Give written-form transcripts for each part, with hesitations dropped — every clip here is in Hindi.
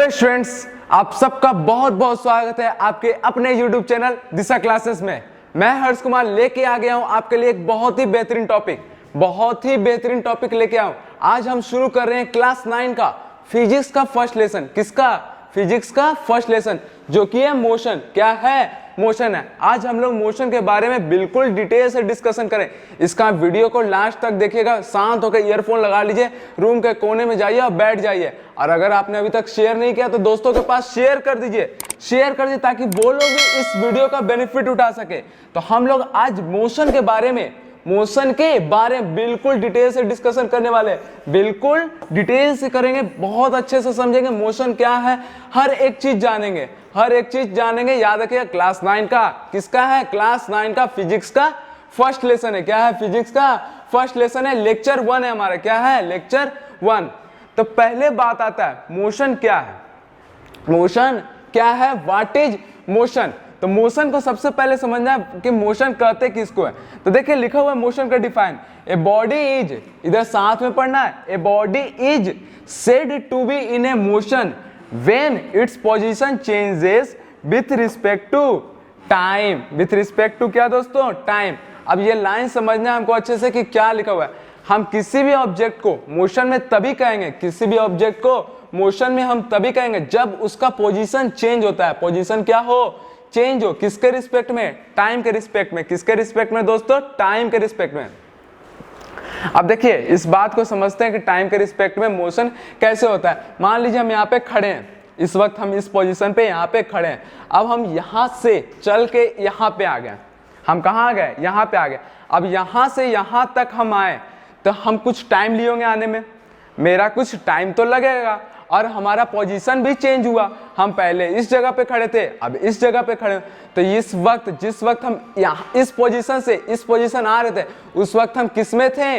हेलो स्टूडेंट्स, आप सबका बहुत बहुत स्वागत है आपके अपने YouTube चैनल दिशा क्लासेस में। मैं हर्ष कुमार लेके आ गया हूं आपके लिए एक बहुत ही बेहतरीन टॉपिक लेके आऊं। आज हम शुरू कर रहे हैं क्लास 9 का फिजिक्स का फर्स्ट लेसन। किसका? फिजिक्स का फर्स्ट लेसन, जो कि है मोशन। क्या है? मोशन है। आज हम लोग मोशन के बारे में बिल्कुल डिटेल से डिस्कशन करें। इसका वीडियो को लास्ट तक देखिएगा, शांत होकर ईयरफोन लगा लीजिए, रूम के कोने में जाइए और बैठ जाइए। और अगर आपने अभी तक शेयर नहीं किया तो दोस्तों के पास शेयर कर दीजिए ताकि वो लोग भी इस वीडियो का बेनिफिट उठा सके। तो हम लोग आज मोशन के बारे में बिल्कुल डिटेल से डिस्कशन करने वाले हैं। बिल्कुल डिटेल से करेंगे, बहुत अच्छे से समझेंगे मोशन क्या है, हर एक चीज जानेंगे। याद रखिएगा क्लास 9 का किसका है? क्लास 9 का फिजिक्स का फर्स्ट लेसन है। क्या है? फिजिक्स का फर्स्ट लेसन है, लेक्चर 1 है हमारा। क्या है? लेक्चर 1। तो पहले बात आता है मोशन क्या है। What is motion? तो मोशन को सबसे पहले समझना है कि मोशन कहते किसको है। तो देखिए लिखा हुआ है मोशन का डिफाइन, ए बॉडी इज, इधर साथ में पढ़ना है, a body is said to be in a motion when its position changes with respect to time. With respect to क्या दोस्तों? टाइम। अब ये लाइन समझना है हमको अच्छे से कि क्या लिखा हुआ है। हम किसी भी ऑब्जेक्ट को मोशन में तभी कहेंगे, हम तभी कहेंगे जब उसका पोजीशन चेंज होता है। पोजीशन क्या हो? चेंज हो। किसके रिस्पेक्ट में? टाइम के रिस्पेक्ट में। किसके रिस्पेक्ट में दोस्तों? टाइम के रिस्पेक्ट में। अब देखिए इस बात को समझते हैं कि टाइम के रिस्पेक्ट में मोशन कैसे होता है। मान लीजिए हम यहाँ पे खड़े हैं, इस वक्त हम इस पोजीशन पे यहाँ पे खड़े हैं। अब हम यहाँ से चल के यहाँ पे आ गए। हम कहाँ आ गए? यहाँ पे आ गए। अब यहाँ से यहाँ तक हम आए तो हम कुछ टाइम लिए होंगे आने में, मेरा कुछ टाइम तो लगेगा। और हमारा पोजीशन भी चेंज हुआ, हम पहले इस जगह पे खड़े थे, अब इस जगह पे खड़े। तो जिस वक्त हम यहाँ इस पोजीशन से इस पोजीशन आ रहे थे, उस वक्त हम किस में थे?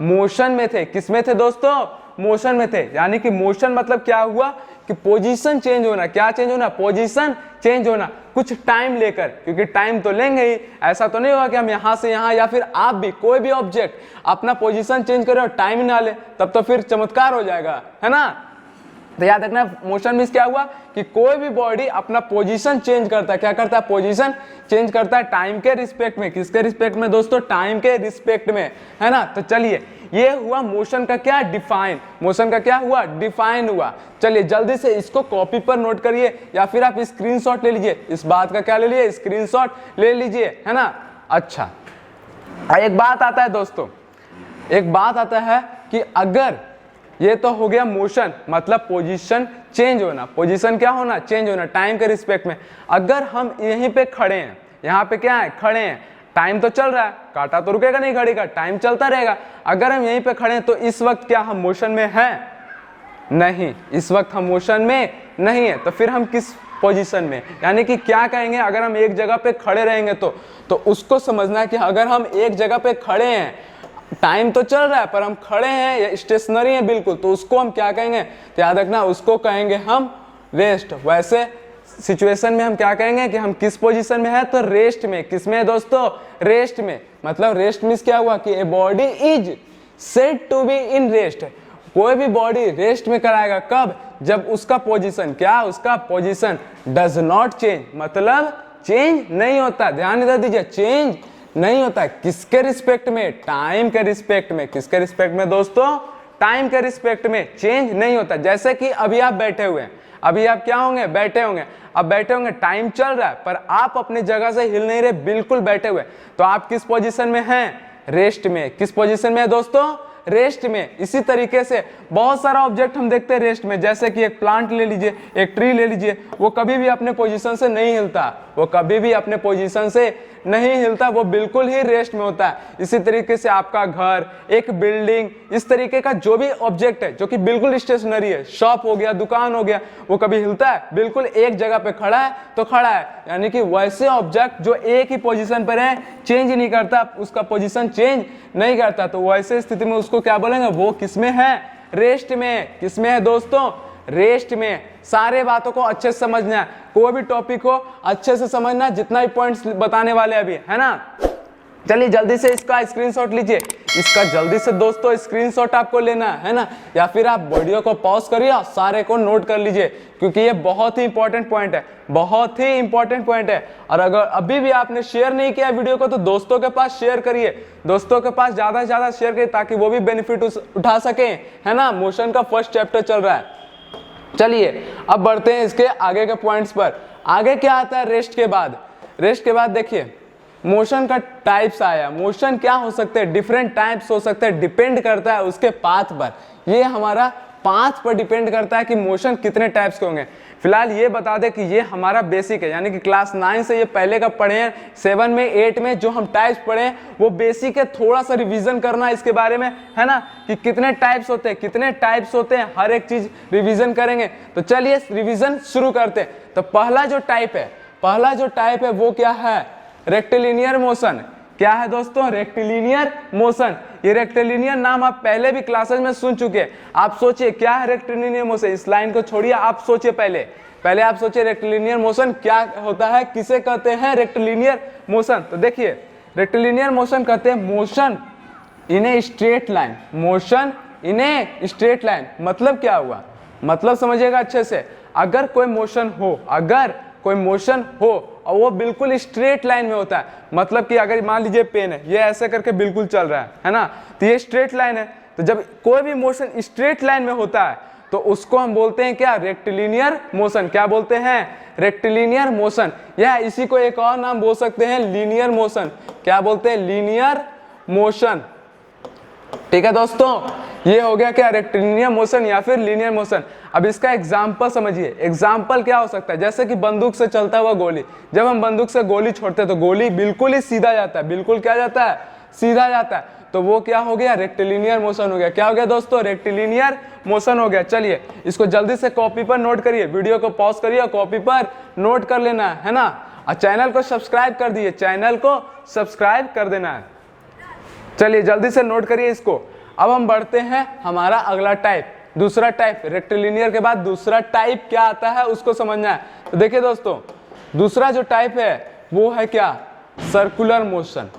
मोशन में थे। किस में थे दोस्तों? मोशन में थे। यानी कि मोशन मतलब क्या हुआ कि पोजीशन चेंज होना। क्या चेंज होना? पोजीशन चेंज होना, कुछ टाइम लेकर। क्योंकि टाइम तो लेंगे ही, ऐसा तो नहीं होगा कि हम यहाँ से यहाँ, या फिर आप भी कोई भी ऑब्जेक्ट अपना पोजीशन चेंज करे और टाइम ना ले, तब तो फिर चमत्कार हो जाएगा, है ना। तो याद रखना मोशन मींस क्या हुआ कि कोई भी बॉडी अपना पोजीशन चेंज करता है। क्या करता है? पोजीशन चेंज करता है टाइम के रिस्पेक्ट में। किसके रिस्पेक्ट में दोस्तों? टाइम के रिस्पेक्ट में, है ना। तो चलिए ये हुआ मोशन का क्या? डिफाइन। मोशन का क्या हुआ? डिफाइन हुआ। चलिए जल्दी से इसको कॉपी पर नोट करिए या फिर आप स्क्रीनशॉट ले लीजिए। इस बात का क्या ले लीजिए? स्क्रीनशॉट ले लीजिए, है ना। अच्छा, एक बात आता है दोस्तों, कि अगर ये तो हो गया मोशन, मतलब पोजीशन चेंज होना। पोजीशन क्या होना? चेंज होना टाइम के रिस्पेक्ट में। अगर हम यहीं पे खड़े हैं, यहाँ पे क्या है? खड़े हैं, टाइम तो चल रहा है, कांटा तो रुकेगा नहीं घड़ी का, टाइम चलता रहेगा। अगर हम यहीं पे खड़े हैं तो इस वक्त क्या हम मोशन में हैं? नहीं, इस वक्त हम मोशन में नहीं है। तो फिर हम किस पोजीशन में? यानी कि क्या कहेंगे, अगर हम एक जगह पे खड़े रहेंगे तो उसको समझना है कि अगर हम एक जगह पे खड़े हैं, टाइम तो चल रहा है पर हम खड़े हैं या स्टेशनरी हैं बिल्कुल, तो उसको हम क्या कहेंगे? तो याद रखना उसको कहेंगे हम रेस्ट। वैसे सिचुएशन में हम क्या कहेंगे कि हम किस पोजीशन में है? तो रेस्ट में। किस में है दोस्तों? रेस्ट में। मतलब रेस्ट मींस क्या हुआ कि a body is said to be in rest. कोई भी बॉडी रेस्ट में कराएगा कब? जब उसका पोजीशन क्या? उसका पोजीशन डज नॉट चेंज, मतलब चेंज नहीं होता। ध्यान इधर दीजिए, चेंज नहीं होता है। किसके रिस्पेक्ट में? टाइम के रिस्पेक्ट में। किसके रिस्पेक्ट में दोस्तों? टाइम के रिस्पेक्ट में चेंज नहीं होता। जैसे कि अभी आप बैठे हुए हैं, अभी आप क्या होंगे? बैठे होंगे। अब बैठे होंगे, टाइम चल रहा है पर आप अपनी जगह से हिल नहीं रहे, बिल्कुल बैठे हुए। तो आप किस पोजीशन में हैं? रेस्ट में। किस पोजीशन में है दोस्तों? रेस्ट में। इसी तरीके से बहुत सारा ऑब्जेक्ट हम देखते हैं रेस्ट में, जैसे कि एक प्लांट ले लीजिए, एक ट्री ले लीजिए, वो कभी भी अपने पोजीशन से नहीं हिलता, वो बिल्कुल ही रेस्ट में होता है। इसी तरीके से आपका घर, एक बिल्डिंग, इस तरीके का जो भी ऑब्जेक्ट है जो कि बिल्कुल स्टेशनरी है, शॉप हो गया, दुकान हो गया, वो कभी हिलता है? बिल्कुल एक जगह पे खड़ा है तो खड़ा है। यानी कि वैसे ऑब्जेक्ट जो एक ही पोजीशन पर है, चेंज नहीं करता, उसका पोजीशन चेंज नहीं करता, तो वैसे स्थिति में उसको क्या बोलेंगे? वो किसमें है? रेस्ट में। किसमें है दोस्तों? रेस्ट में। सारे बातों को अच्छे से समझना है, कोई भी टॉपिक हो अच्छे से समझना, जितना भी पॉइंट्स बताने वाले अभी, है ना। चलिए जल्दी से इसका स्क्रीनशॉट लीजिए, इसका जल्दी से दोस्तों स्क्रीनशॉट आपको लेना है ना, या फिर आप वीडियो को पॉज करिए और सारे को नोट कर लीजिए, क्योंकि ये बहुत ही इंपॉर्टेंट पॉइंट है, बहुत ही इंपॉर्टेंट पॉइंट है। और अगर अभी भी आपने शेयर नहीं किया वीडियो को तो दोस्तों के पास शेयर करिए, दोस्तों के पास ज्यादा से ज्यादा शेयर करिए ताकि वो भी बेनिफिट उठा सके, है ना। मोशन का फर्स्ट चैप्टर चल रहा है। चलिए अब बढ़ते हैं इसके आगे के पॉइंट्स पर। आगे क्या आता है रेस्ट के बाद? रेस्ट के बाद देखिए मोशन का टाइप्स आया। मोशन क्या हो सकते हैं? डिफरेंट टाइप्स हो सकते हैं, डिपेंड करता है उसके पाथ पर। ये हमारा पाथ पर डिपेंड करता है कि मोशन कितने टाइप्स के होंगे। फिलहाल ये बता दें कि ये हमारा बेसिक है, यानी कि क्लास 9 से ये पहले का पढ़े हैं, 7 में 8 में जो हम टाइप्स पढ़े हैं वो बेसिक है। थोड़ा सा रिवीजन करना इसके बारे में, है ना, कि कितने टाइप्स होते हैं, कितने टाइप्स होते हैं, हर एक चीज रिवीजन करेंगे। तो चलिए रिवीजन शुरू करते हैं। तो पहला जो टाइप है वो क्या है? Rectilinear motion. क्या है दोस्तों? Rectilinear motion. ये रेक्टिलिनियर नाम आप पहले भी क्लासेस में सुन चुके हैं। आप सोचिए क्या है रेक्टिलिनियर मोशन? इस लाइन को छोड़िए, आप सोचिए पहले आप सोचिए रेक्टिलिनियर मोशन क्या होता है, किसे कहते हैं रेक्टिलिनियर मोशन। तो देखिए रेक्टिलिनियर मोशन कहते हैं motion in a straight line. Motion in a straight line मतलब क्या हुआ? मतलब समझिएगा अच्छे से। अगर कोई मोशन हो और वो बिल्कुल स्ट्रेट लाइन में होता है, मतलब कि अगर मान लीजिए पेन है, ये ऐसे करके बिल्कुल चल रहा है ना, तो ये स्ट्रेट लाइन है। तो जब कोई भी मोशन स्ट्रेट लाइन में होता है तो उसको हम बोलते हैं क्या? Rectilinear motion. क्या बोलते हैं? Rectilinear motion. या इसी को एक और नाम बोल सकते हैं लीनियर मोशन। क्या बोलते हैं? Linear motion. ठीक है दोस्तों, ये हो गया क्या? रेक्टिलिनियर मोशन या फिर लीनियर मोशन। अब इसका एग्जांपल समझिए। एग्जांपल क्या हो सकता है? जैसे कि बंदूक से चलता हुआ गोली, जब हम बंदूक से गोली छोड़ते हैं तो गोली बिल्कुल ही सीधा जाता है, बिल्कुल क्या जाता है? सीधा जाता है। तो वो क्या हो गया? रेक्टिलिनियर मोशन हो गया। क्या हो गया दोस्तों? रेक्टिलिनियर मोशन हो गया। चलिए इसको जल्दी से कॉपी पर नोट करिए, वीडियो को पॉज करिए और कॉपी पर नोट कर लेना है ना। और चैनल को सब्सक्राइब कर दिए, चैनल को सब्सक्राइब कर देना है। चलिए जल्दी से नोट करिए इसको। अब हम बढ़ते हैं हमारा अगला टाइप, दूसरा टाइप। रेक्टिलिनियर के बाद दूसरा टाइप क्या आता है उसको समझना है। तो देखिए दोस्तों दूसरा जो टाइप है वो है क्या? Circular motion.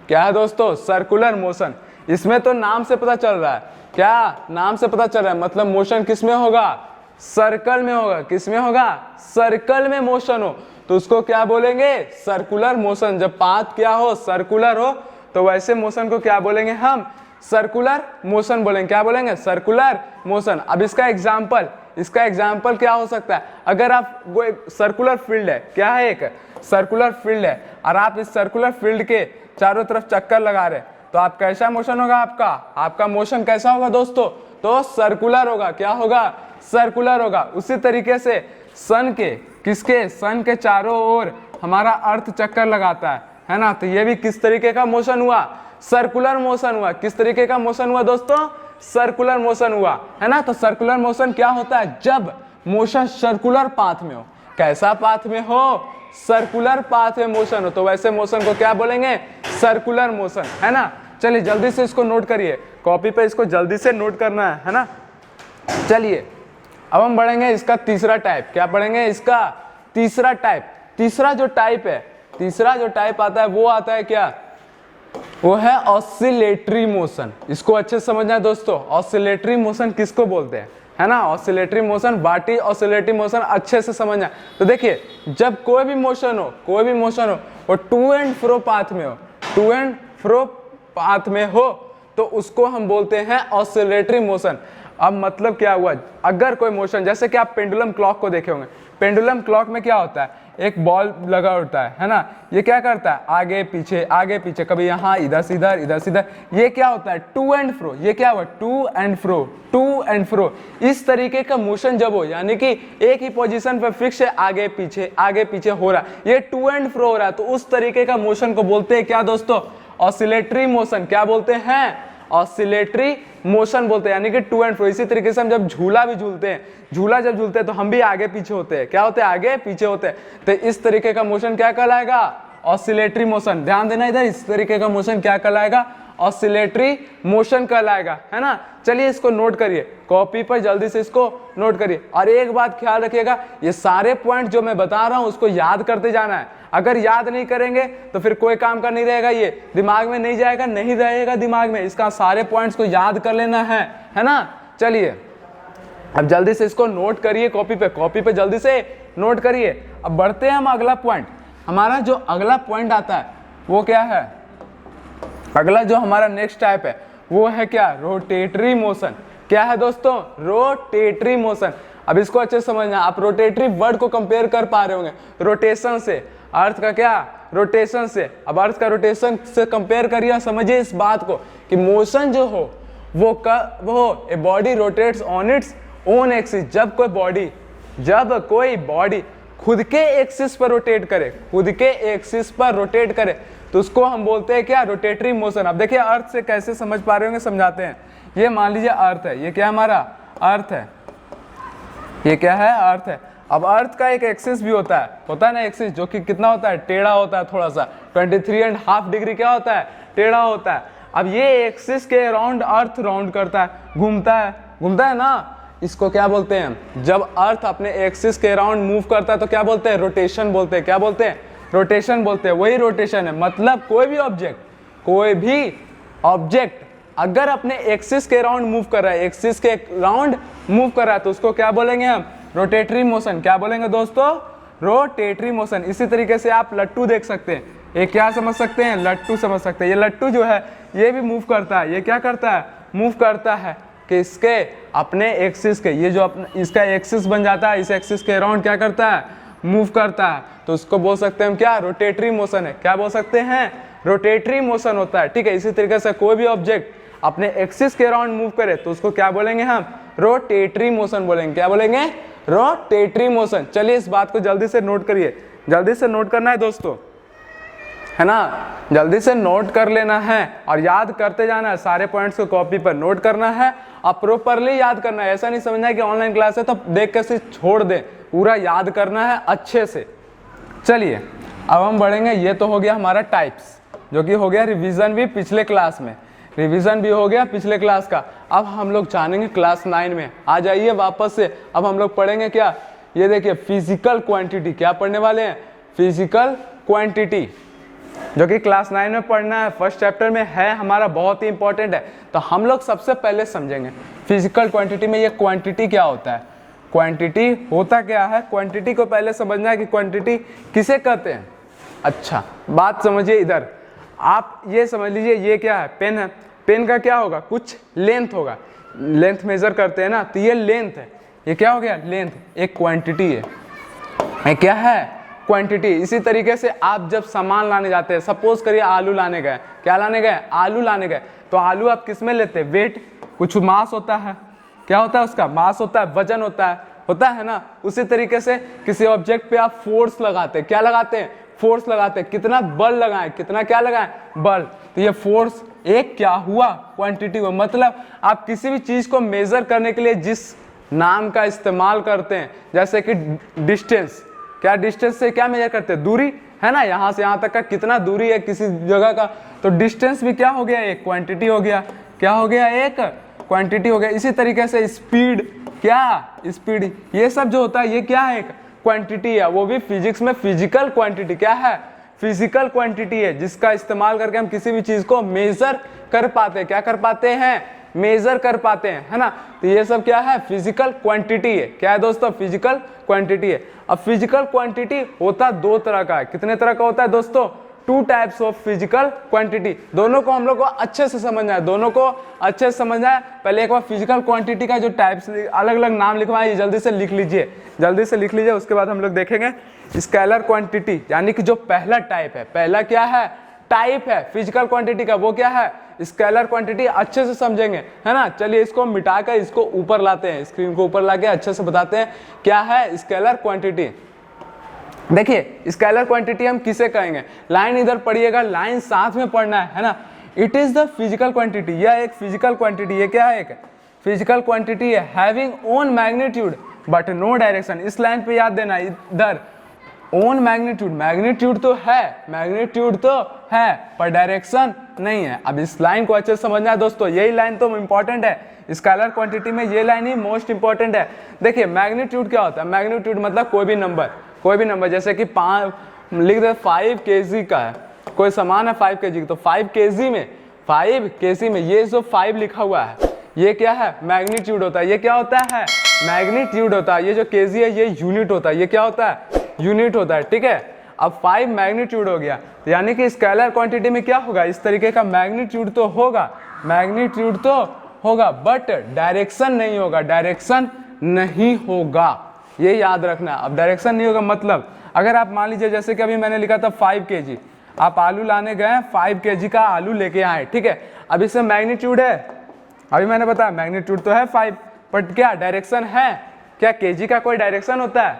क्या है दोस्तों? Circular motion. इसमें तो नाम से पता चल रहा है, क्या नाम से पता चल रहा है, मतलब मोशन किस में होगा? सर्कल में होगा। किस में होगा? सर्कल में मोशन हो तो उसको क्या बोलेंगे? Circular motion. जब पाथ क्या हो? सर्कुलर हो, तो वैसे मोशन को क्या बोलेंगे हम? सर्कुलर मोशन बोलेंगे। क्या बोलेंगे? Circular motion. अब इसका एग्जाम्पल क्या हो सकता है? अगर आप वो एक सर्कुलर फील्ड है, क्या है? एक सर्कुलर फील्ड है और आप इस सर्कुलर फील्ड के चारों तरफ चक्कर लगा रहे, तो आप कैसा मोशन होगा? आपका मोशन कैसा होगा दोस्तों? तो सर्कुलर होगा। क्या होगा? सर्कुलर होगा। उसी तरीके से सन के चारों ओर हमारा अर्थ चक्कर लगाता है ना, तो ये भी किस तरीके का मोशन हुआ? सर्कुलर मोशन हुआ। किस तरीके का मोशन हुआ दोस्तों? सर्कुलर मोशन हुआ, है ना। तो सर्कुलर मोशन क्या होता है? जब मोशन सर्कुलर पाथ में हो। कैसा पाथ में हो? सर्कुलर पाथ में मोशन हो, तो वैसे मोशन को क्या बोलेंगे? सर्कुलर मोशन, है ना। चलिए जल्दी से इसको नोट करिए, कॉपी पे इसको जल्दी से नोट करना है ना। चलिए अब हम बढ़ेंगे इसका तीसरा टाइप। क्या पढ़ेंगे? इसका तीसरा टाइप। तीसरा जो टाइप आता है वो आता है क्या? वो है ऑसिलेटरी मोशन। इसको अच्छे से समझना है दोस्तों। ऑसिलेटरी मोशन किसको बोलते हैं, है ना। ऑसिलेटरी मोशन, बाटी ऑसिलेटरी मोशन अच्छे से समझना। तो देखिए जब कोई भी मोशन हो वो टू एंड फ्रो पाथ में हो तो उसको हम बोलते हैं ऑसिलेटरी मोशन। अब मतलब क्या हुआ? अगर कोई मोशन, जैसे कि आप पेंडुलम क्लॉक को देखे होंगे, पेंडुलम क्लॉक में क्या होता है? एक बॉल लगा होता है ना। ये क्या करता है? आगे पीछे, कभी यहाँ इधर से इधर। ये क्या होता है? To and fro. ये क्या हुआ? To and fro. इस तरीके का मोशन जब हो, यानी कि एक ही पोजीशन पे फिक्स है, आगे पीछे हो रहा है, ये टू एंड फ्रो हो रहा है, तो उस तरीके का मोशन को बोलते हैं क्या दोस्तों? Oscillatory motion. क्या बोलते हैं? ऑसिलेटरी मोशन बोलते हैं, यानी कि टू एंड फ्रो। इसी तरीके से हम जब झूला झूलते हैं तो हम भी आगे पीछे होते हैं। क्या होते हैं? आगे पीछे होते हैं। तो इस तरीके का मोशन क्या कहलाएगा? Oscillatory motion. ध्यान देना इधर, इस तरीके का मोशन क्या कहलाएगा? ऑसिलेटरी मोशन कहलाएगा, है ना। चलिए इसको नोट करिए, कॉपी पर जल्दी से इसको नोट करिए। और एक बात ख्याल रखिएगा, ये सारे पॉइंट जो मैं बता रहा हूं उसको याद करते जाना है। अगर याद नहीं करेंगे तो फिर कोई काम का नहीं रहेगा, ये दिमाग में नहीं जाएगा, नहीं रहेगा दिमाग में, इसका सारे पॉइंट्स को याद कर लेना है ना। चलिए अब जल्दी से इसको नोट करिए कॉपी पे जल्दी से नोट करिए। अब बढ़ते हैं हम अगला पॉइंट। हमारा जो अगला पॉइंट आता है वो क्या है, अगला जो हमारा नेक्स्ट टाइप है वो है क्या, रोटेटरी मोशन। क्या है दोस्तों, रोटेटरी मोशन। अब इसको अच्छे से समझना, आप रोटेटरी वर्ड को कंपेयर कर पा रहे होंगे रोटेशन से, अर्थ का क्या, रोटेशन से। अब अर्थ का रोटेशन से कंपेयर करिए और समझिए इस बात को कि मोशन जो हो वो a body rotates on its own axis. जब कोई बॉडी खुद के एक्सिस पर रोटेट करे, खुद के एक्सिस पर रोटेट करे तो उसको हम बोलते हैं क्या, रोटेटरी मोशन। अब देखिए अर्थ से कैसे समझ पा रहे होंगे, समझाते हैं। ये मान लीजिए अर्थ है, ये क्या हमारा अर्थ है, ये क्या है, अर्थ है। अब अर्थ का एक एक्सिस भी होता है ना एक्सिस, जो कि कितना होता है, टेढ़ा होता है थोड़ा सा, 23.5 डिग्री क्या होता है, टेढ़ा होता है। अब ये एक्सिस के अराउंड अर्थ राउंड करता है, घूमता है ना, इसको क्या बोलते हैं, जब अर्थ अपने एक्सिस के अराउंड मूव करता है तो क्या बोलते हैं, रोटेशन बोलते हैं। क्या बोलते हैं, रोटेशन बोलते हैं। वही रोटेशन है, मतलब कोई भी ऑब्जेक्ट अगर अपने एक्सिस के अराउंड मूव कर रहा है, एक्सिस के अराउंड मूव कर रहा है तो उसको क्या बोलेंगे हम, रोटेटरी मोशन। क्या बोलेंगे दोस्तों, रोटेटरी मोशन। इसी तरीके से आप लट्टू देख सकते हैं, ये क्या समझ सकते हैं, लट्टू समझ सकते हैं। ये लट्टू जो है ये भी मूव करता है, ये क्या करता है, मूव करता है कि इसके अपने एक्सिस के, ये जो अपना इसका एक्सिस बन जाता है, इस एक्सिस के अराउंड क्या करता है, मूव करता है। तो उसको बोल सकते हैं हम क्या, रोटेटरी मोशन है। क्या बोल सकते हैं, रोटेटरी मोशन होता है। ठीक है, इसी तरीके से कोई भी ऑब्जेक्ट अपने एक्सिस के अराउंड मूव करे तो उसको क्या बोलेंगे हम, रोटेटरी मोशन बोलेंगे। क्या बोलेंगे, रोटेटरी मोशन। चलिए इस बात को जल्दी से नोट करिए, जल्दी से नोट करना है दोस्तों, है ना, जल्दी से नोट कर लेना है और याद करते जाना है। सारे पॉइंट्स को कॉपी पर नोट करना है और प्रॉपरली याद करना है। ऐसा नहीं समझना है कि ऑनलाइन क्लास है तो देख कर से छोड़ दें, पूरा याद करना है अच्छे से। चलिए अब हम बढ़ेंगे, ये तो हो गया हमारा टाइप्स, जो कि हो गया रिवीजन भी पिछले क्लास में, रिवीजन भी हो गया पिछले क्लास का। अब हम लोग जानेंगे क्लास 9 में। आ जाइए वापस से, अब हम लोग पढ़ेंगे क्या, ये देखिए फिजिकल क्वांटिटी। क्या पढ़ने वाले हैं, फिजिकल क्वांटिटी, जो कि क्लास 9 में पढ़ना है, फर्स्ट चैप्टर में है हमारा, बहुत ही इंपॉर्टेंट है। तो हम लोग सबसे पहले समझेंगे फिजिकल क्वांटिटी में ये क्वांटिटी क्या होता है, क्वांटिटी होता क्या है। क्वांटिटी को पहले समझना है कि क्वांटिटी किसे कहते हैं। अच्छा बात समझिए, इधर आप ये समझ लीजिए, ये क्या है, पेन है। पेन का क्या होगा, कुछ लेंथ होगा, लेंथ मेजर करते हैं ना, तो ये लेंथ है, ये क्या हो गया, लेंथ, एक क्वांटिटी है, ये क्या है, क्वांटिटी। इसी तरीके से आप जब सामान लाने जाते हैं, सपोज करिए आलू लाने गए, क्या लाने गए, आलू लाने गए, तो आलू आप किस में लेते हैं, वेट, कुछ मास होता है, क्या होता है उसका, मास होता है, वजन होता है ना। उसी तरीके से किसी ऑब्जेक्ट पे आप फोर्स लगाते हैं, क्या लगाते हैं, फोर्स लगाते हैं, कितना बल लगाएं, कितना क्या लगाएं, बल। तो ये फोर्स एक क्या हुआ, क्वांटिटी हुआ। मतलब आप किसी भी चीज को मेजर करने के लिए जिस नाम का इस्तेमाल करते हैं, जैसे कि डिस्टेंस, क्या डिस्टेंस से क्या मेजर करते हैं, दूरी, है ना, यहाँ से यहाँ तक का कितना दूरी है किसी जगह का, तो डिस्टेंस भी क्या हो गया, एक क्वांटिटी हो गया। क्या हो गया, एक क्वांटिटी हो गया। इसी तरीके से स्पीड, क्या स्पीड, ये सब जो होता है ये क्या है, एक क्वांटिटी है, वो भी फिजिक्स में फिजिकल क्वांटिटी। क्या है, फिजिकल क्वांटिटी है, जिसका इस्तेमाल करके हम किसी भी चीज को मेजर कर पाते हैं। क्या कर पाते हैं, मेजर कर पाते हैं, है ना। तो ये सब क्या है, फिजिकल क्वांटिटी है। क्या है दोस्तों, फिजिकल क्वांटिटी है। अब फिजिकल क्वांटिटी होता दो तरह का है। कितने तरह का होता है दोस्तों, 2 टाइप्स ऑफ फिजिकल क्वांटिटी। दोनों को हम लोग को अच्छे से समझना है, दोनों को अच्छे से समझना है। पहले एक बार फिजिकल क्वांटिटी का जो टाइप्स, अलग अलग नाम लिखवाए, जल्दी से लिख लीजिए, जल्दी से लिख लीजिए। उसके बाद हम लोग देखेंगे स्केलर क्वांटिटी, यानी कि जो पहला टाइप है, पहला क्या है, टाइप है फिजिकल क्वांटिटी का, वो क्या है, स्केलर क्वांटिटी। अच्छे से समझेंगे, है ना। चलिए इसको मिटाकर इसको ऊपर लाते हैं, स्क्रीन को ऊपर लाके अच्छे से बताते हैं क्या है स्केलर क्वांटिटी। देखिए स्केलर क्वांटिटी हम किसे कहेंगे, लाइन इधर पढ़िएगा, लाइन साथ में पढ़ना है ना। It is the physical quantity, यह एक फिजिकल क्वांटिटी, ये क्या है, एक फिजिकल क्वांटिटी है, having own magnitude but no direction. इस लाइन पे याद देना, इधर ओन मैग्नीट्यूड, मैग्नीट्यूड तो है, मैग्नीट्यूड तो है पर डायरेक्शन नहीं है। अब इस लाइन को अच्छे से समझना है दोस्तों, यही लाइन तो इंपॉर्टेंट है स्केलर क्वांटिटी में, ये लाइन ही मोस्ट इंपॉर्टेंट है। देखिए मैग्नीट्यूड क्या होता है, मैग्नीट्यूड मतलब कोई भी नंबर, कोई भी नंबर, जैसे कि लिख दे 5 kg का है, कोई सामान है 5 kg, तो 5 kg में ये जो 5 लिखा हुआ है ये क्या है, मैग्नीट्यूड होता है। ये क्या होता है, मैग्नीट्यूड होता है। ये जो केजी है ये यूनिट होता है, ये क्या होता है, यूनिट होता है, ठीक है। अब 5 मैग्नीट्यूड हो गया, यानी कि स्केलर क्वांटिटी में क्या होगा, इस तरीके का मैग्नीट्यूड तो होगा, मैग्नीट्यूड तो होगा, बट डायरेक्शन नहीं होगा, डायरेक्शन नहीं होगा, ये याद रखना। अब डायरेक्शन नहीं होगा मतलब अगर आप मान लीजिए जैसे कि अभी मैंने लिखा था 5 kg, आप आलू लाने गए 5 kg का आलू लेके आए, ठीक है। अब इसमें मैग्नीट्यूड है, अभी मैंने बताया मैग्नीट्यूड तो है 5, बट क्या डायरेक्शन है, क्या केजी का कोई डायरेक्शन होता है,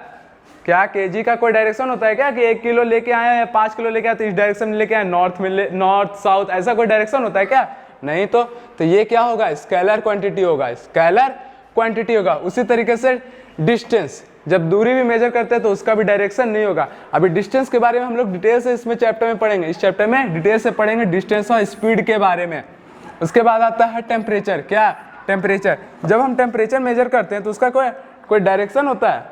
क्या केजी का कोई डायरेक्शन होता है क्या कि 1 किलो लेके आए या 5 किलो लेके आए तो इस डायरेक्शन में लेके आए, नॉर्थ साउथ, ऐसा कोई डायरेक्शन होता है क्या, नहीं। तो ये क्या होगा, स्केलर क्वांटिटी होगा, स्केलर क्वांटिटी होगा। उसी तरीके से डिस्टेंस, जब दूरी भी मेजर करते हैं तो उसका भी डायरेक्शन नहीं होगा। अभी डिस्टेंस के बारे में हम लोग डिटेल से इसमें चैप्टर में पढ़ेंगे, इस चैप्टर में डिटेल से पढ़ेंगे डिस्टेंस और स्पीड के बारे में। उसके बाद आता है टेम्परेचर, क्या टेम्परेचर, जब हम टेम्परेचर मेजर करते हैं तो उसका कोई डायरेक्शन होता है,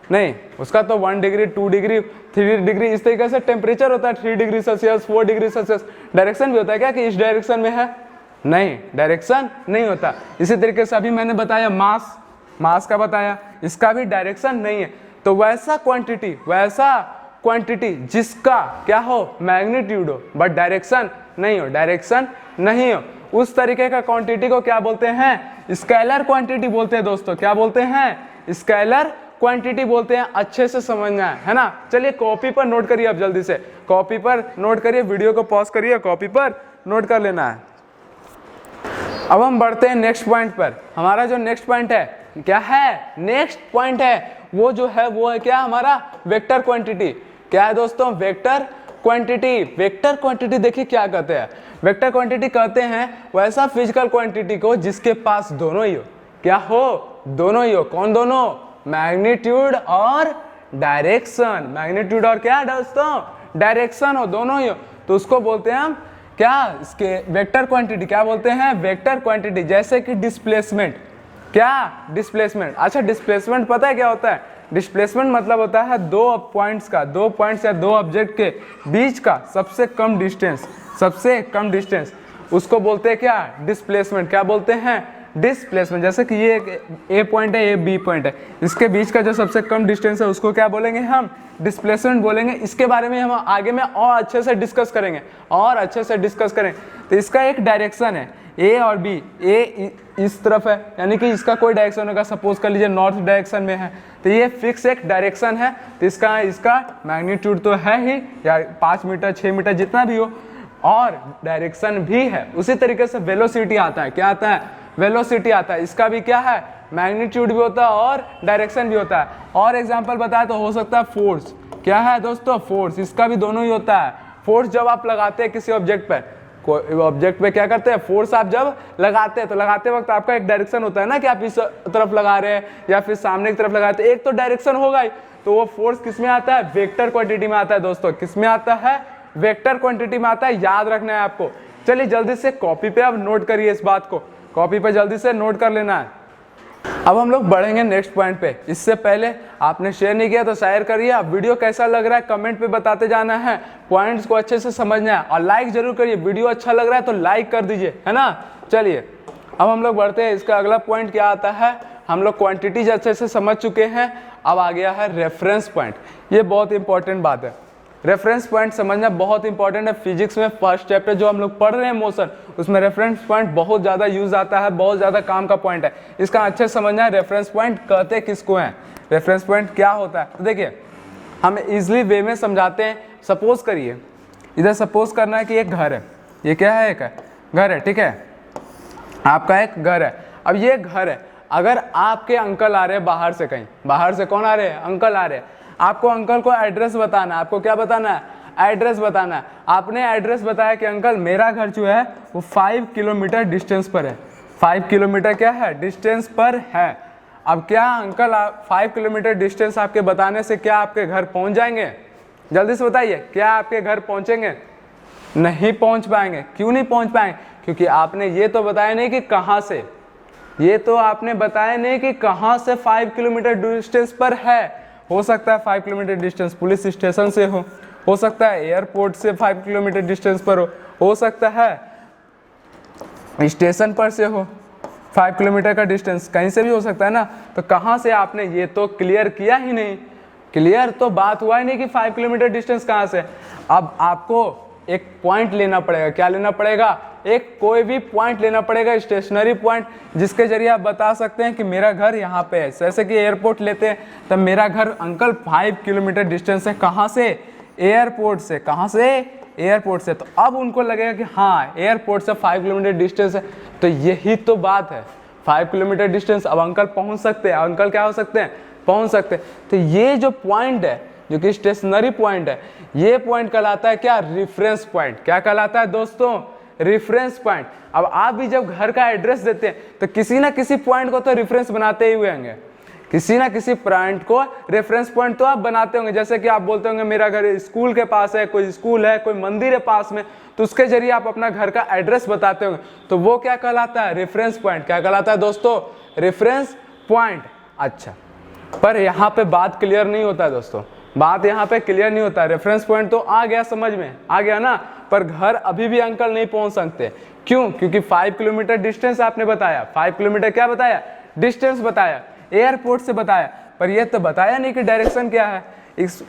नहीं, उसका तो 1 डिग्री 2 डिग्री 3 डिग्री इस तरीके से टेम्परेचर होता है, 3 degree Celsius 4 degree Celsius. Direction भी होता है क्या कि इस डायरेक्शन में है, नहीं, डायरेक्शन नहीं होता। इसी तरीके से अभी मैंने बताया मास का बताया, इसका भी डायरेक्शन नहीं है। तो वैसा क्वांटिटी जिसका क्या हो, मैग्नीट्यूड हो, बट डायरेक्शन नहीं हो, उस तरीके का क्वांटिटी को क्या बोलते हैं, स्केलर क्वांटिटी बोलते हैं दोस्तों। क्या बोलते हैं, स्केलर क्वांटिटी बोलते हैं। अच्छे से समझना है ना। चलिए कॉपी पर नोट करिए, अब जल्दी से कॉपी पर नोट करिए, वीडियो को पॉज करिए, कॉपी पर नोट कर लेना है। अब हम बढ़ते हैं नेक्स्ट पॉइंट पर। हमारा जो नेक्स्ट पॉइंट है क्या है, नेक्स्ट पॉइंट है वो जो है वो है क्या, हमारा वेक्टर क्वांटिटी। क्या है दोस्तों, वेक्टर क्वांटिटी। वेक्टर क्वांटिटी देखिए क्या कहते हैं, वेक्टर क्वांटिटी कहते हैं वैसा फिजिकल क्वांटिटी को जिसके पास दोनों ही हो, क्या हो, दोनों ही हो। कौन दोनों, मैग्नीट्यूड और डायरेक्शन, मैग्नीट्यूड और क्या दोस्तों, डायरेक्शन हो, दोनों ही हो, तो उसको बोलते हैं हम क्या, इसके वेक्टर क्वांटिटी। क्या बोलते हैं, वेक्टर क्वांटिटी। जैसे कि डिस्प्लेसमेंट, क्या डिस्प्लेसमेंट, अच्छा डिस्प्लेसमेंट पता है क्या होता है, डिस्प्लेसमेंट मतलब होता है दो पॉइंट्स या दो ऑब्जेक्ट के बीच का सबसे कम डिस्टेंस, उसको बोलते हैं क्या, डिस्प्लेसमेंट। क्या बोलते हैं, डिस्प्लेसमेंट। जैसे कि ये ए पॉइंट है, ये बी पॉइंट है, इसके बीच का जो सबसे कम डिस्टेंस है उसको क्या बोलेंगे हम, डिस्प्लेसमेंट बोलेंगे। इसके बारे में हम आगे में और अच्छे से डिस्कस करेंगे, तो इसका एक डायरेक्शन है, ए और बी, ए इस तरफ है यानी कि इसका कोई डायरेक्शन होगा, सपोज कर लीजिए नॉर्थ डायरेक्शन में है, तो ये फिक्स एक डायरेक्शन है। तो इसका मैग्नीट्यूड तो है ही, या 5 मीटर 6 मीटर जितना भी हो, और डायरेक्शन भी है। उसी तरीके से वेलोसिटी आता है, क्या आता है, वेलोसिटी आता है। इसका भी क्या है, मैग्नीट्यूड भी होता है और डायरेक्शन भी होता है। और एग्जांपल बताया तो हो सकता है फोर्स। क्या है दोस्तों, फोर्स, इसका भी दोनों ही होता है। फोर्स जब आप लगाते हैं किसी ऑब्जेक्ट पर, कोई ऑब्जेक्ट पे क्या करते हैं, फोर्स आप जब लगाते हैं तो लगाते वक्त आपका एक डायरेक्शन होता है ना कि आप इस तरफ लगा रहे हैं या फिर सामने की तरफ लगा रहे हैं, एक तो डायरेक्शन होगा ही। तो वो फोर्स किस में आता है, वेक्टर क्वांटिटी में आता है दोस्तों। किस में आता है, वेक्टर क्वांटिटी में आता है, याद रखना है आपको। चलिए जल्दी से कॉपी पे अब नोट करिए, इस बात को कॉपी पे जल्दी से नोट कर लेना है। अब हम लोग बढ़ेंगे नेक्स्ट पॉइंट पे। इससे पहले आपने शेयर नहीं किया तो शेयर करिए। अब वीडियो कैसा लग रहा है कमेंट पे बताते जाना है, पॉइंट्स को अच्छे से समझना है, और लाइक जरूर करिए। वीडियो अच्छा लग रहा है तो लाइक कर दीजिए, है ना। चलिए अब हम लोग बढ़ते हैं। इसका अगला पॉइंट क्या आता है, हम लोग क्वांटिटीज अच्छे से समझ चुके हैं, अब आ गया है रेफरेंस पॉइंट। ये बहुत इंपॉर्टेंट बात है, रेफरेंस पॉइंट समझना बहुत इंपॉर्टेंट है। फिजिक्स में फर्स्ट चैप्टर जो हम लोग पढ़ रहे हैं मोशन, उसमें रेफरेंस पॉइंट बहुत ज़्यादा यूज आता है, बहुत ज़्यादा काम का पॉइंट है। इसका अच्छे से समझना है, रेफरेंस पॉइंट कहते किसको हैं, रेफरेंस पॉइंट क्या होता है। तो देखिए हम इजली वे में समझाते हैं। सपोज करिए, इधर सपोज करना है कि एक घर है, ये क्या है, एक घर है, ठीक है, आपका एक घर है। अब ये घर है, अगर आपके अंकल आ रहे हैं बाहर से, कहीं बाहर से कौन आ रहे हैं, अंकल आ रहे हैं, आपको अंकल को एड्रेस बताना है। आपको क्या बताना है, एड्रेस बताना है। आपने एड्रेस बताया कि अंकल मेरा घर जो है वो 5 किलोमीटर डिस्टेंस पर है, 5 किलोमीटर क्या है, डिस्टेंस पर है। अब क्या अंकल 5 किलोमीटर डिस्टेंस आपके बताने से क्या आपके घर पहुंच जाएंगे, जल्दी से बताइए, क्या आपके घर पहुंचेंगे, नहीं पहुंच पाएंगे। क्यों नहीं पहुंच पाएंगे, क्योंकि आपने ये तो बताया नहीं कि कहाँ से, ये तो आपने बताया नहीं कि कहाँ से 5 किलोमीटर डिस्टेंस पर है। हो सकता है 5 किलोमीटर डिस्टेंस पुलिस स्टेशन से हो हो सकता है एयरपोर्ट से 5 किलोमीटर डिस्टेंस पर हो सकता है स्टेशन पर से हो 5 किलोमीटर का डिस्टेंस, कहीं से भी हो सकता है ना। तो कहाँ से आपने ये तो क्लियर किया ही नहीं, क्लियर तो बात हुआ ही नहीं कि 5 किलोमीटर डिस्टेंस कहाँ से। अब आपको एक पॉइंट लेना पड़ेगा, क्या लेना पड़ेगा, एक कोई भी पॉइंट लेना पड़ेगा, स्टेशनरी पॉइंट, जिसके जरिए आप बता सकते हैं कि मेरा घर यहाँ पे है। जैसे कि एयरपोर्ट लेते हैं, तब मेरा घर अंकल 5 किलोमीटर डिस्टेंस है, कहाँ से, एयरपोर्ट से, कहाँ से, एयरपोर्ट से। तो अब उनको लगेगा कि हाँ एयरपोर्ट से 5 किलोमीटर डिस्टेंस है, तो यही तो बात है, 5 किलोमीटर डिस्टेंस। अब अंकल पहुँच सकते हैं, अंकल क्या हो सकते हैं, पहुँच सकते हैं। तो ये जो पॉइंट है, जो कि स्टेशनरी पॉइंट है, ये पॉइंट कहलाता है क्या, रेफरेंस पॉइंट। क्या कहलाता है दोस्तों, रेफरेंस पॉइंट। अब आप भी जब घर का एड्रेस देते हैं तो किसी ना किसी पॉइंट को तो रेफरेंस बनाते ही हुए होंगे, किसी ना किसी पॉइंट को रेफरेंस पॉइंट तो आप बनाते होंगे। जैसे कि आप बोलते होंगे मेरा घर स्कूल के पास है, कोई स्कूल है, कोई मंदिर है पास में, तो उसके जरिए आप अपना घर का एड्रेस बताते होंगे, तो वो क्या कहलाता है, रेफरेंस पॉइंट। क्या कहलाता है दोस्तों, रेफरेंस पॉइंट। अच्छा, पर यहाँ पे बात क्लियर नहीं होता है दोस्तों, बात यहाँ पे क्लियर नहीं होता है। रेफरेंस पॉइंट तो आ गया, समझ में आ गया ना, पर घर अभी भी अंकल नहीं पहुंच सकते। क्यों, क्योंकि 5 किलोमीटर डिस्टेंस आपने बताया, 5 किलोमीटर क्या बताया, डिस्टेंस बताया, एयरपोर्ट से बताया, पर यह तो बताया नहीं कि डायरेक्शन क्या है।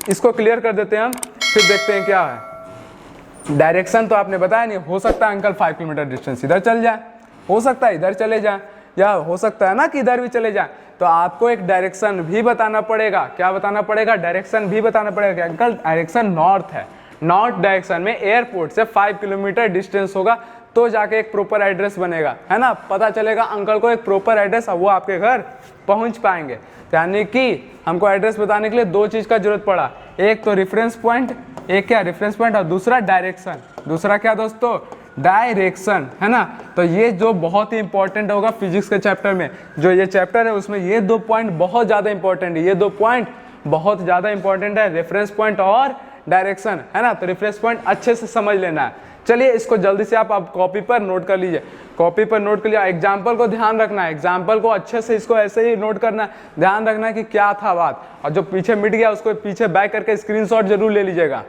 इसको क्लियर कर देते हैं हम, फिर देखते हैं क्या है। डायरेक्शन तो आपने बताया नहीं, हो सकता है अंकल 5 किलोमीटर डिस्टेंस इधर चल जाए, हो सकता है इधर चले जाए, या हो सकता है ना कि इधर भी चले जाए। तो आपको एक डायरेक्शन भी बताना पड़ेगा। क्या बताना पड़ेगा, डायरेक्शन भी बताना पड़ेगा। अंकल डायरेक्शन नॉर्थ है, नॉर्थ डायरेक्शन में एयरपोर्ट से 5 किलोमीटर डिस्टेंस होगा, तो जाके एक प्रॉपर एड्रेस बनेगा, है ना, पता चलेगा अंकल को एक प्रॉपर एड्रेस, वो आपके घर पहुंच पाएंगे। यानी कि हमको एड्रेस बताने के लिए दो चीज़ का जरूरत पड़ा, एक तो रेफरेंस पॉइंट, एक क्या रेफरेंस पॉइंट, और दूसरा डायरेक्शन। दूसरा क्या दोस्तों, डायरेक्शन, है ना। तो ये जो बहुत ही इंपॉर्टेंट होगा फिजिक्स के चैप्टर में, जो ये चैप्टर है उसमें ये 2 पॉइंट बहुत ज़्यादा इंपॉर्टेंट है, ये 2 पॉइंट बहुत ज़्यादा इंपॉर्टेंट है, रेफरेंस पॉइंट और डायरेक्शन, है ना। तो रेफरेंस पॉइंट अच्छे से समझ लेना है। चलिए इसको जल्दी से आप कॉपी पर नोट कर लीजिए, कॉपी पर नोट कर लिया। एग्जाम्पल को ध्यान रखना है, एग्जाम्पल को अच्छे से इसको ऐसे ही नोट करना है, ध्यान रखना है कि क्या था बात, और जो पीछे मिट गया उसको पीछे बैक करके स्क्रीनशॉट जरूर ले लीजिएगा।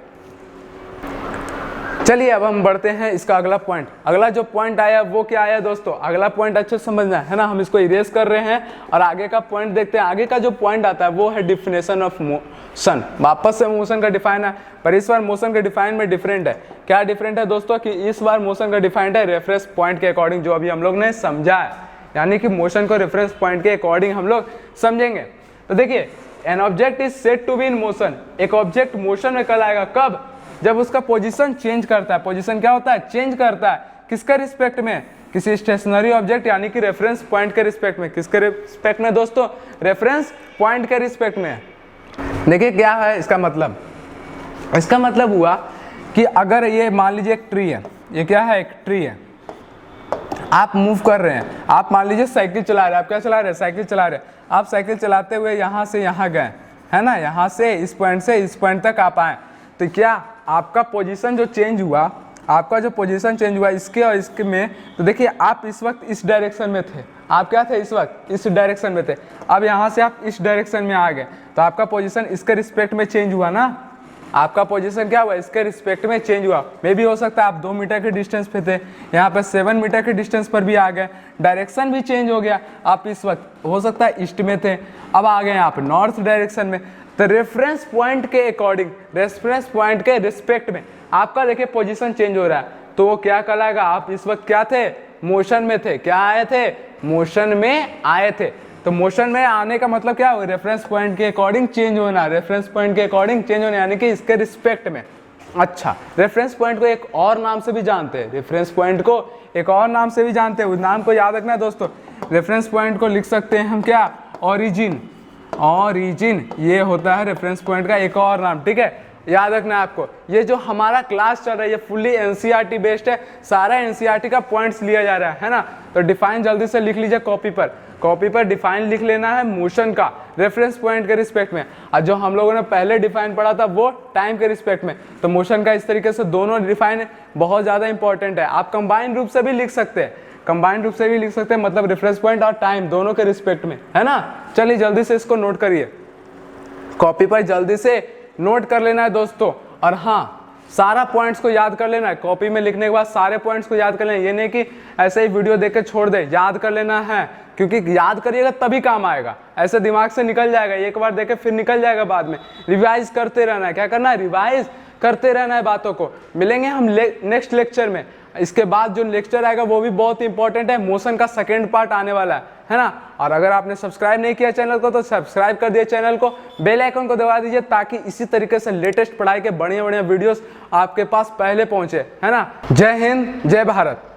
चलिए अब हम बढ़ते हैं इसका अगला पॉइंट। अगला जो पॉइंट आया वो क्या आया दोस्तों, अगला पॉइंट अच्छे से समझना है ना। हम इसको इरेज कर रहे हैं और आगे का पॉइंट देखते हैं। आगे का जो पॉइंट आता है वो है डिफिनेशन ऑफ मोशन। वापस से मोशन का डिफाइन है, पर इस बार मोशन के डिफाइन में डिफरेंट है। क्या डिफरेंट है दोस्तों, कि इस बार मोशन का डिफाइंड है रेफरेंस पॉइंट के अकॉर्डिंग, जो अभी हम लोग ने समझा है, यानी कि मोशन को रेफरेंस पॉइंट के अकॉर्डिंग हम लोग समझेंगे। तो देखिए, an object is said to be in motion. एक ऑब्जेक्ट मोशन में कल आएगा, कब, जब उसका पोजीशन चेंज करता है। पोजीशन क्या होता है, चेंज करता है, किसके रिस्पेक्ट में, किसी स्टेशनरी ऑब्जेक्ट यानी कि रेफरेंस पॉइंट के रिस्पेक्ट में। किसके रिस्पेक्ट में दोस्तों, रेफरेंस पॉइंट के रिस्पेक्ट में। देखिए क्या है इसका मतलब, इसका मतलब हुआ कि अगर ये मान लीजिए एक ट्री है, ये क्या है, एक ट्री है, आप मूव कर रहे हैं, आप मान लीजिए साइकिल चला रहे हैं, आप क्या चला रहे हैं, साइकिल चला रहे हैं। आप साइकिल चलाते हुए यहाँ से यहाँ गए, है ना, यहाँ से इस पॉइंट तक आप आए, तो क्या आपका पोजीशन जो चेंज हुआ, आपका जो पोजीशन चेंज हुआ इसके और इसके में, तो देखिए आप इस वक्त इस डायरेक्शन में थे, आप क्या थे, इस वक्त इस डायरेक्शन में थे। अब यहाँ से आप इस डायरेक्शन में आ गए, तो आपका पोजीशन इसके रिस्पेक्ट में चेंज हुआ ना, आपका पोजीशन क्या हुआ, इसके रिस्पेक्ट में चेंज हुआ। मे भी हो सकता है आप 2 मीटर के डिस्टेंस पे थे, यहाँ पे 7 मीटर के डिस्टेंस पर भी आ गए, डायरेक्शन भी चेंज हो गया। आप इस वक्त हो सकता है ईस्ट में थे, अब आ गए आप नॉर्थ डायरेक्शन में। तो रेफरेंस पॉइंट के अकॉर्डिंग, रेफरेंस पॉइंट के रिस्पेक्ट में आपका देखिए पोजीशन चेंज हो रहा है, तो वो क्या कहलाएगा, आप इस वक्त क्या थे, मोशन में थे। क्या आए थे, मोशन में आए थे। तो मोशन में आने का मतलब क्या हो, रेफरेंस पॉइंट के अकॉर्डिंग चेंज होना, रेफरेंस पॉइंट के अकॉर्डिंग चेंज होना, यानी कि इसके रिस्पेक्ट में। अच्छा, रेफरेंस पॉइंट को एक और नाम से भी जानते हैं, रेफरेंस पॉइंट को एक और नाम से भी जानते हैं, उस नाम को याद रखना है दोस्तों। रेफरेंस पॉइंट को लिख सकते हैं हम क्या, ओरिजिन। ओरिजिन ये होता है रेफरेंस पॉइंट का एक और नाम, ठीक है, याद रखना है आपको। ये जो हमारा क्लास चल रहा है ये फुल्ली एनसीईआरटी बेस्ड है, सारा एनसीईआरटी का पॉइंट्स लिया जा रहा है ना। तो डिफाइन जल्दी से लिख लीजिए कॉपी पर, कॉपी पर डिफाइन लिख लेना है मोशन का रेफरेंस पॉइंट के रिस्पेक्ट में, और जो हम लोगों ने पहले डिफाइन पढ़ा था वो टाइम के रिस्पेक्ट में। तो मोशन का इस तरीके से दोनों डिफाइन बहुत ज़्यादा इंपॉर्टेंट है। आप कंबाइंड रूप से भी लिख सकते हैं, कंबाइंड रूप से भी लिख सकते हैं, मतलब रेफरेंस पॉइंट और टाइम दोनों के रिस्पेक्ट में, है ना। चलिए जल्दी से इसको नोट करिए, कॉपी पर जल्दी से नोट कर लेना है दोस्तों। और हाँ, सारा पॉइंट्स को याद कर लेना है, कॉपी में लिखने के बाद सारे पॉइंट्स को याद कर लेना है। ये नहीं कि ऐसे ही वीडियो देख के छोड़ दे, याद कर लेना है, क्योंकि याद करिएगा तभी काम आएगा, ऐसे दिमाग से निकल जाएगा, एक बार देखे फिर निकल जाएगा बाद में। रिवाइज करते रहना है, क्या करना है, रिवाइज करते रहना है बातों को। मिलेंगे हम नेक्स्ट लेक्चर में। इसके बाद जो लेक्चर आएगा वो भी बहुत इंपॉर्टेंट है, मोशन का सेकेंड पार्ट आने वाला है ना। और अगर आपने सब्सक्राइब नहीं किया चैनल को तो सब्सक्राइब कर दिए चैनल को, बेल आइकन को दबा दीजिए, ताकि इसी तरीके से लेटेस्ट पढ़ाई के बढ़िया बढ़िया वीडियोस आपके पास पहले पहुंचे, है ना। जय हिंद, जय भारत।